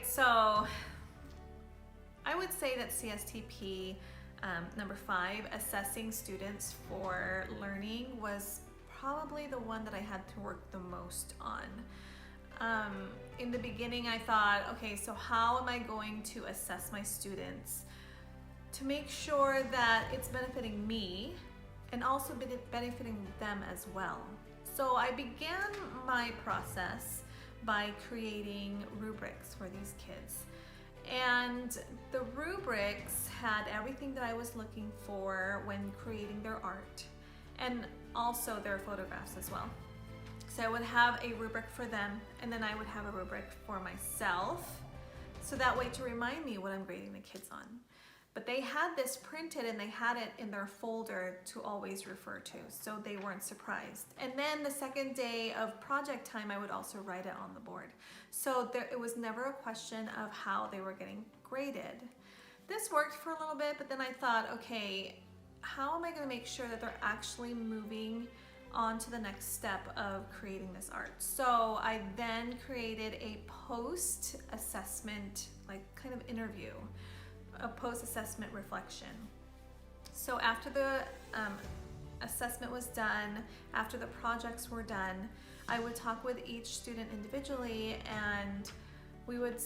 so I would say that CSTP number 5, assessing students for learning, was probably the one that I had to work the most on. In the beginning I thought, okay, so how am I going to assess my students to make sure that it's benefiting me and also benefiting them as well? So I began my process by creating rubrics for these kids. And the rubrics had everything that I was looking for when creating their art, and also their photographs as well. So I would have a rubric for them, and then I would have a rubric for myself, so that way to remind me what I'm grading the kids on. But they had this printed and they had it in their folder to always refer to, so they weren't surprised. And then the second day of project time, I would also write it on the board. So it was never a question of how they were getting graded. This worked for a little bit, but then I thought, okay, how am I going to make sure that they're actually moving on to the next step of creating this art? So I then created a post-assessment, like kind of interview, a post-assessment reflection. So after the assessment was done, after the projects were done, I would talk with each student individually, and we would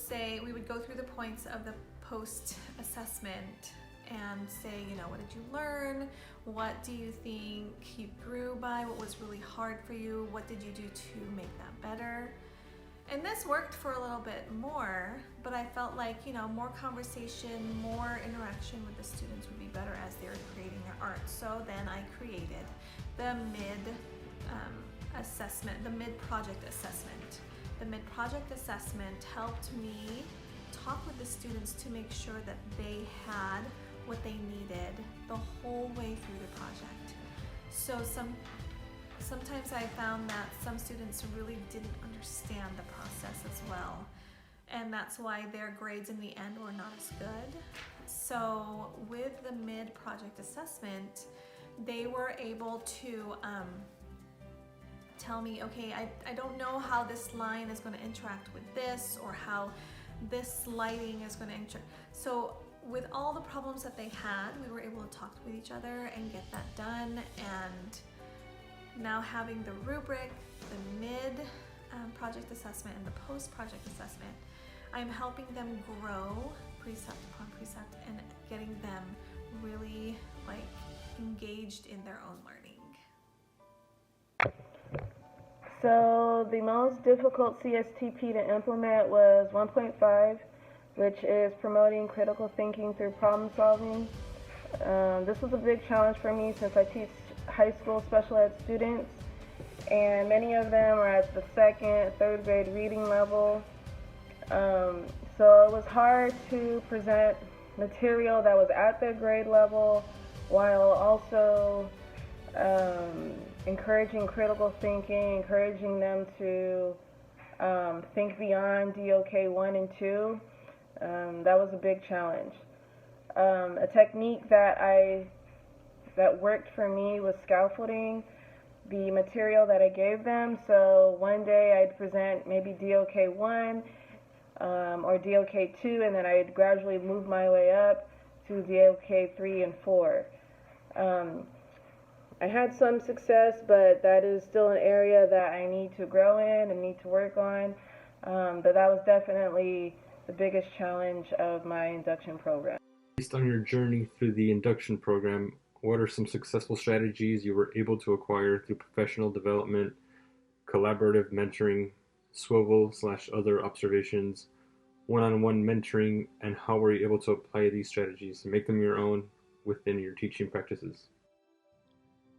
go through the points of the post-assessment and say, you know, what did you learn? What do you think you grew by? What was really hard for you? What did you do to make that better? And this worked for a little bit more, but I felt like, you know, more conversation, more interaction with the students would be better as they were creating their art. So then I created the mid-assessment, the mid-project assessment. The mid-project assessment helped me talk with the students to make sure that they had what they needed the whole way through the project. So sometimes I found that some students really didn't understand the process as well, and that's why their grades in the end were not as good. So with the mid-project assessment, they were able to tell me, okay, I don't know how this line is going to interact with this, or how this lighting is going to interact. So with all the problems that they had, we were able to talk with each other and get that done. And now having the rubric, the mid-project assessment, and the post-project assessment, I'm helping them grow precept upon precept and getting them really like engaged in their own learning. So the most difficult CSTP to implement was 1.5, which is promoting critical thinking through problem solving. This was a big challenge for me since I teach high school special ed students, and many of them are at the second, third grade reading level. So it was hard to present material that was at their grade level while also encouraging critical thinking, encouraging them to think beyond DOK 1 and 2. That was a big challenge. A technique that worked for me was scaffolding the material that I gave them. So one day I'd present maybe DOK 1 or DOK 2, and then I'd gradually move my way up to DOK 3 and 4. I had some success, but that is still an area that I need to grow in and need to work on. But that was definitely the biggest challenge of my induction program. Based on your journey through the induction program, what are some successful strategies you were able to acquire through professional development, collaborative mentoring, swivel/other observations, one-on-one mentoring, and how were you able to apply these strategies and make them your own within your teaching practices?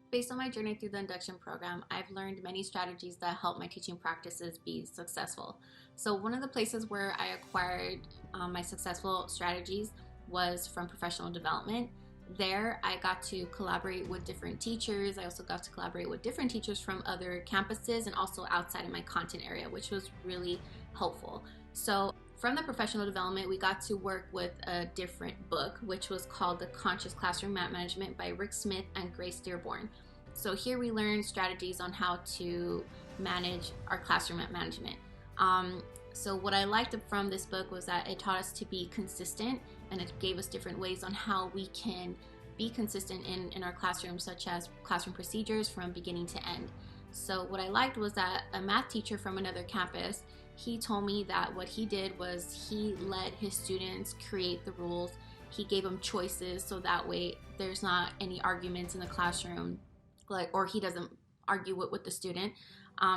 Based on my journey through the induction program, I've learned many strategies that help my teaching practices be successful. So one of the places where I acquired my successful strategies was from professional development. There, I got to collaborate with different teachers. I also got to collaborate with different teachers from other campuses and also outside of my content area, which was really helpful. So from the professional development, we got to work with a different book, which was called The Conscious Classroom Map Management by Rick Smith and Grace Dearborn. So here we learned strategies on how to manage our classroom map management. So what I liked from this book was that it taught us to be consistent, and it gave us different ways on how we can be consistent in our classroom, such as classroom procedures from beginning to end. So what I liked was that a math teacher from another campus, he told me that what he did was he let his students create the rules. He gave them choices, so that way there's not any arguments in the classroom, or he doesn't argue with the student.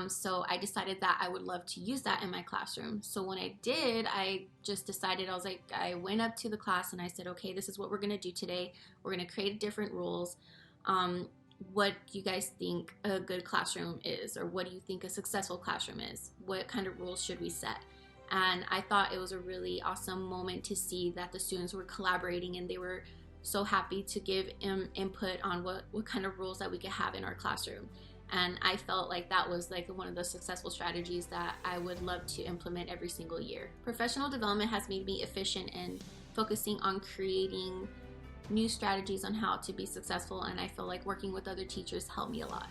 So I decided that I would love to use that in my classroom. So when I did, I just decided, I went up to the class and I said, okay, this is what we're gonna do today. We're gonna create different rules. What do you guys think a good classroom is? Or what do you think a successful classroom is? What kind of rules should we set? And I thought it was a really awesome moment to see that the students were collaborating, and they were so happy to give input on what kind of rules that we could have in our classroom. And I felt like that was like one of the successful strategies that I would love to implement every single year. Professional development has made me efficient in focusing on creating new strategies on how to be successful, and I feel like working with other teachers helped me a lot.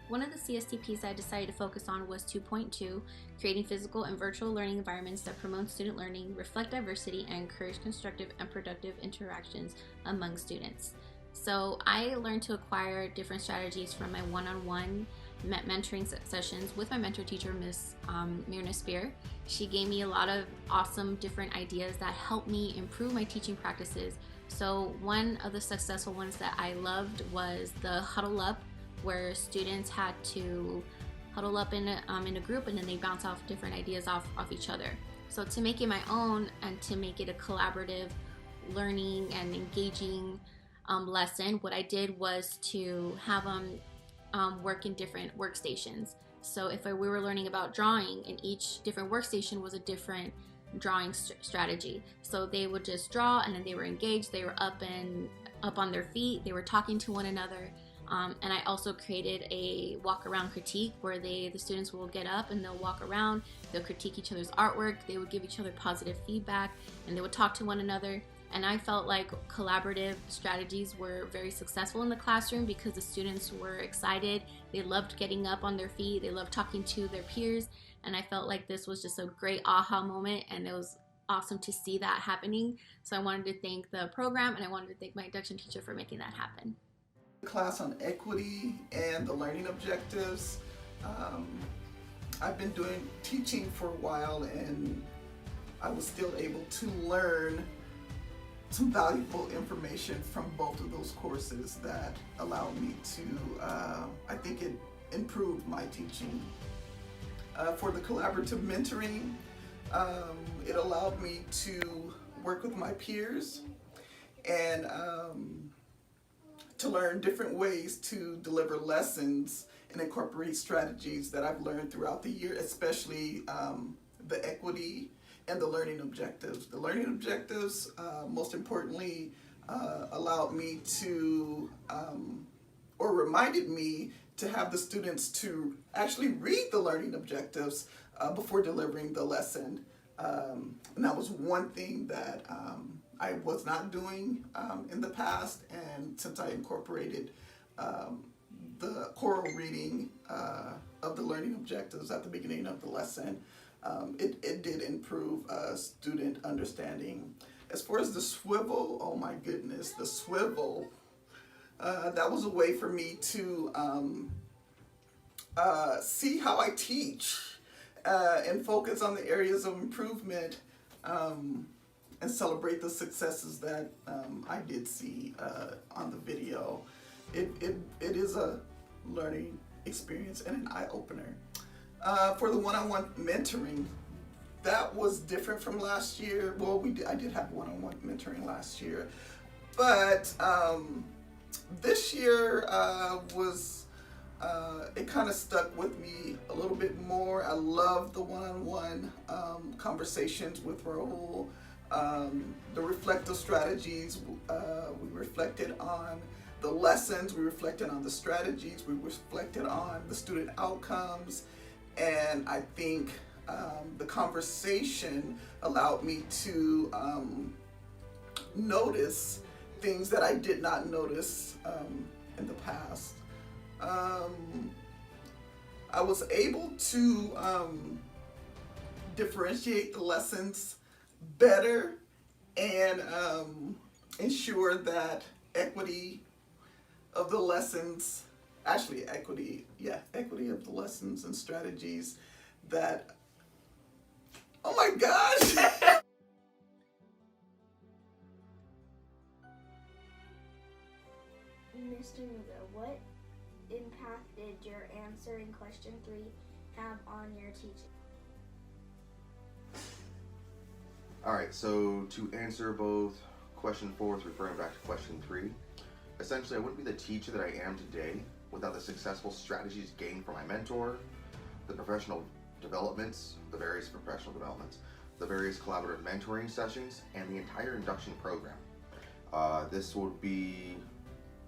One of the CSTPs I decided to focus on was 2.2, creating physical and virtual learning environments that promote student learning, reflect diversity, and encourage constructive and productive interactions among students. So I learned to acquire different strategies from my one-on-one mentoring sessions with my mentor teacher, Miss Mirna Spear. She gave me a lot of awesome different ideas that helped me improve my teaching practices. So one of the successful ones that I loved was the huddle up, where students had to huddle up in a group, and then they bounce off different ideas off each other. So to make it my own and to make it a collaborative, learning and engaging lesson, what I did was to have them work in different workstations. So if we were learning about drawing, and each different workstation was a different drawing strategy. So they would just draw, and then they were engaged, they were up on their feet, they were talking to one another. And I also created a walk around critique, where the students will get up and they'll walk around, they'll critique each other's artwork, they would give each other positive feedback, and they would talk to one another. And I felt like collaborative strategies were very successful in the classroom because the students were excited, they loved getting up on their feet, they loved talking to their peers, and I felt like this was just a great aha moment, and it was awesome to see that happening. So I wanted to thank the program, and I wanted to thank my induction teacher for making that happen. Class on equity and the learning objectives. I've been teaching for a while, and I was still able to learn some valuable information from both of those courses that allowed me to, I think it improved my teaching. For the collaborative mentoring, it allowed me to work with my peers and to learn different ways to deliver lessons and incorporate strategies that I've learned throughout the year, especially the equity and the learning objectives. The learning objectives, most importantly, allowed me to, or reminded me to have the students to actually read the learning objectives before delivering the lesson. And that was one thing that I was not doing in the past, and since I incorporated the choral reading of the learning objectives at the beginning of the lesson, it did improve student understanding. As far as the swivel, oh my goodness, the swivel, that was a way for me to see how I teach and focus on the areas of improvement, and celebrate the successes that I did see on the video. It is a learning experience and an eye-opener. For the one-on-one mentoring, that was different from last year. Well, I did have one-on-one mentoring last year, but this year it kind of stuck with me a little bit more. I love the one-on-one conversations with Rahul. The reflective strategies, we reflected on the lessons, we reflected on the strategies, we reflected on the student outcomes, and I think the conversation allowed me to notice things that I did not notice in the past. I was able to differentiate the lessons better and ensure that equity of the lessons, equity of the lessons and strategies that, oh my gosh! Mr. Mugo, what impact did your answering question 3 have on your teaching? Alright, so to answer both question 4 with referring back to question 3, essentially I wouldn't be the teacher that I am today without the successful strategies gained from my mentor, the professional developments, the various collaborative mentoring sessions, and the entire induction program. This would be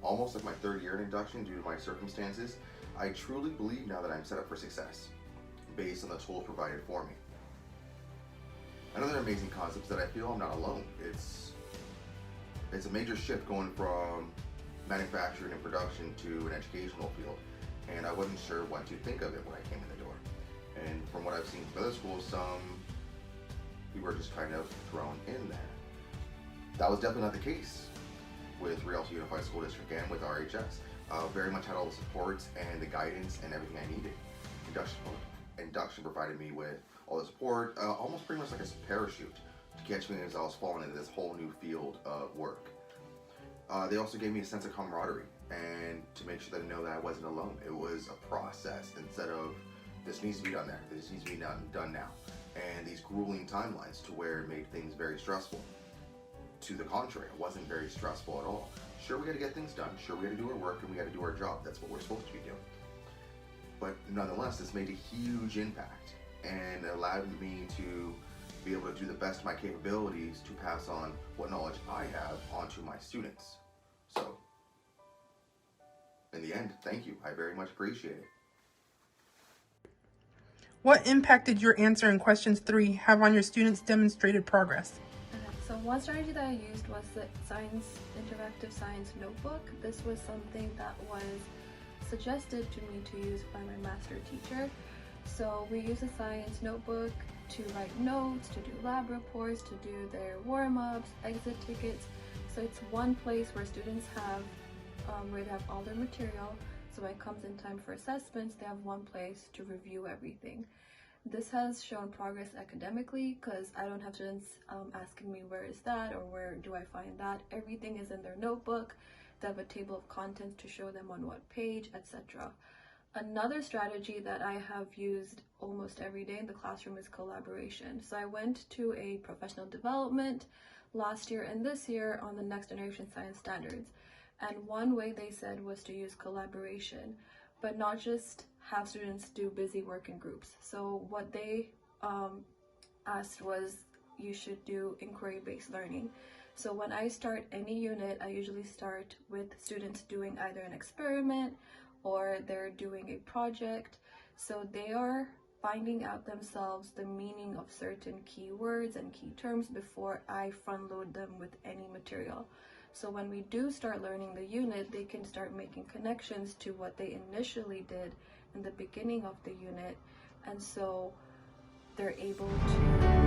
almost like my 3rd year in induction due to my circumstances. I truly believe now that I'm set up for success based on the tools provided for me. Another amazing concept is that I feel I'm not alone. It's a major shift going from manufacturing and production to an educational field, and I wasn't sure what to think of it when I came in the door. And from what I've seen from other schools, some people are just kind of thrown in there. That was definitely not the case with Rialto Unified School District and with RHS. Very much had all the supports and the guidance and everything I needed. Induction provided me with all the support, almost pretty much like a parachute to catch me as I was falling into this whole new field of work. They also gave me a sense of camaraderie and to make sure that I know that I wasn't alone. It was a process instead of this needs to be done there, this needs to be done now. And these grueling timelines to where it made things very stressful. To the contrary, it wasn't very stressful at all. Sure, we gotta get things done. Sure, we gotta do our work and we gotta do our job. That's what we're supposed to be doing. But nonetheless, this made a huge impact and allowed me to be able to do the best of my capabilities to pass on what knowledge I have onto my students. So, in the end, thank you. I very much appreciate it. What impact did your answer in questions 3 have on your students' demonstrated progress? So one strategy that I used was the interactive science notebook. This was something that was suggested to me to use by my master teacher. So we use a science notebook to write notes, to do lab reports, to do their warm-ups, exit tickets. So it's one place where students have, where they have all their material. So when it comes in time for assessments, they have one place to review everything. This has shown progress academically because I don't have students asking me where is that or where do I find that. Everything is in their notebook. They have a table of contents to show them on what page, etc. Another strategy that I have used almost every day in the classroom is collaboration. So I went to a professional development last year and this year on the next generation science standards. And one way they said was to use collaboration, but not just have students do busy work in groups. So what they asked was you should do inquiry-based learning. So when I start any unit, I usually start with students doing either an experiment or they're doing a project. So they are finding out themselves the meaning of certain keywords and key terms before I front load them with any material. So when we do start learning the unit, they can start making connections to what they initially did in the beginning of the unit, and so they're able to